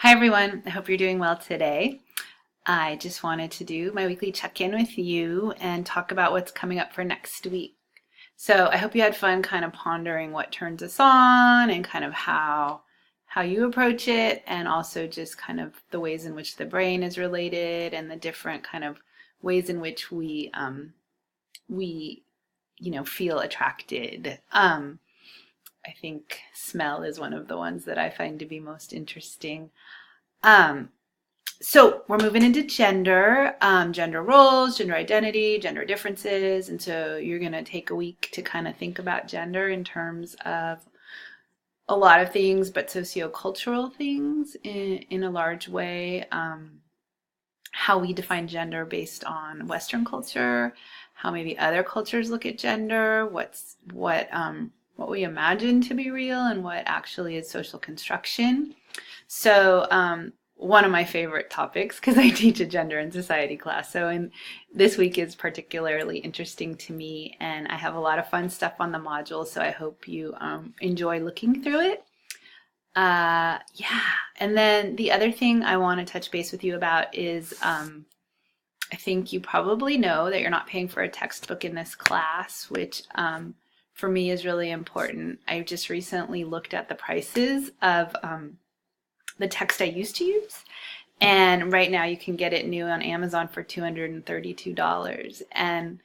Hi everyone, I hope you're doing well today. I just wanted to do my weekly check-in with you and talk about what's coming up for next week. So I hope you had fun kind of pondering what turns us on and kind of how you approach it, and also just kind of the ways in which the brain is related and the different kind of ways in which we feel attracted. I think smell is one of the ones that I find to be most interesting. Um, so we're moving into gender roles, gender identity, gender differences. And so you're going to take a week to kind of think about gender in terms of a lot of things, but sociocultural things in a large way. How we define gender based on Western culture, how maybe other cultures look at gender, what we imagine to be real and what actually is social construction. So one of my favorite topics, because I teach a gender and society class, this week is particularly interesting to me, and I have a lot of fun stuff on the module, so I hope you enjoy looking through it. Yeah, and then the other thing I want to touch base with you about is I think you probably know that you're not paying for a textbook in this class, which for me is really important. I just recently looked at the prices of the text I used to use, and right now you can get it new on Amazon for $232. And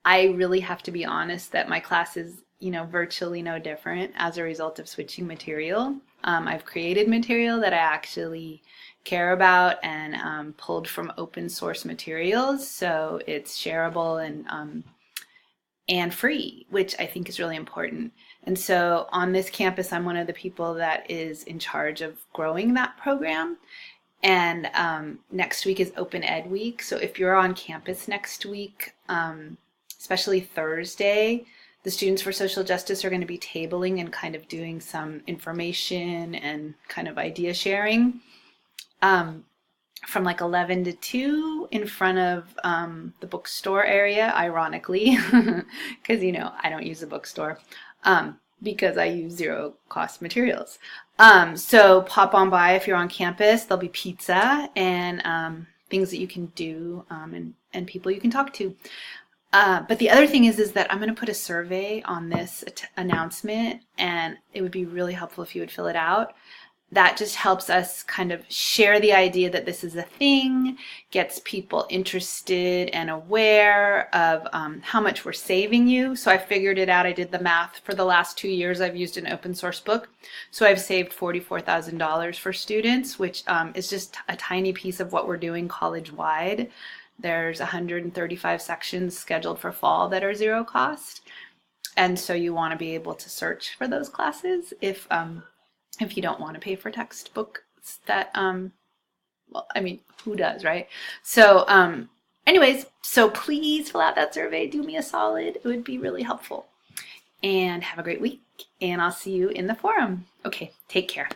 I really have to be honest that my class is, virtually no different as a result of switching material. I've created material that I actually care about and pulled from open source materials, so it's shareable and free, which I think is really important. And so on this campus, I'm one of the people that is in charge of growing that program. And next week is Open Ed Week. So if you're on campus next week, especially Thursday, the Students for Social Justice are going to be tabling and kind of doing some information and kind of idea sharing from like 11 to 2 in front of the bookstore area, ironically, because, I don't use a bookstore because I use zero cost materials. So pop on by if you're on campus. There'll be pizza and things that you can do and people you can talk to. But the other thing is that I'm going to put a survey on this announcement, and it would be really helpful if you would fill it out. That just helps us kind of share the idea that this is a thing, gets people interested and aware of how much we're saving you. So I figured it out. I did the math. For the last 2 years, I've used an open source book. So I've saved $44,000 for students, which is just a tiny piece of what we're doing college-wide. There's 135 sections scheduled for fall that are zero cost. And so you want to be able to search for those classes if you don't want to pay for textbooks that, who does, right? So anyways, so please fill out that survey. Do me a solid. It would be really helpful. And have a great week. And I'll see you in the forum. Okay, take care.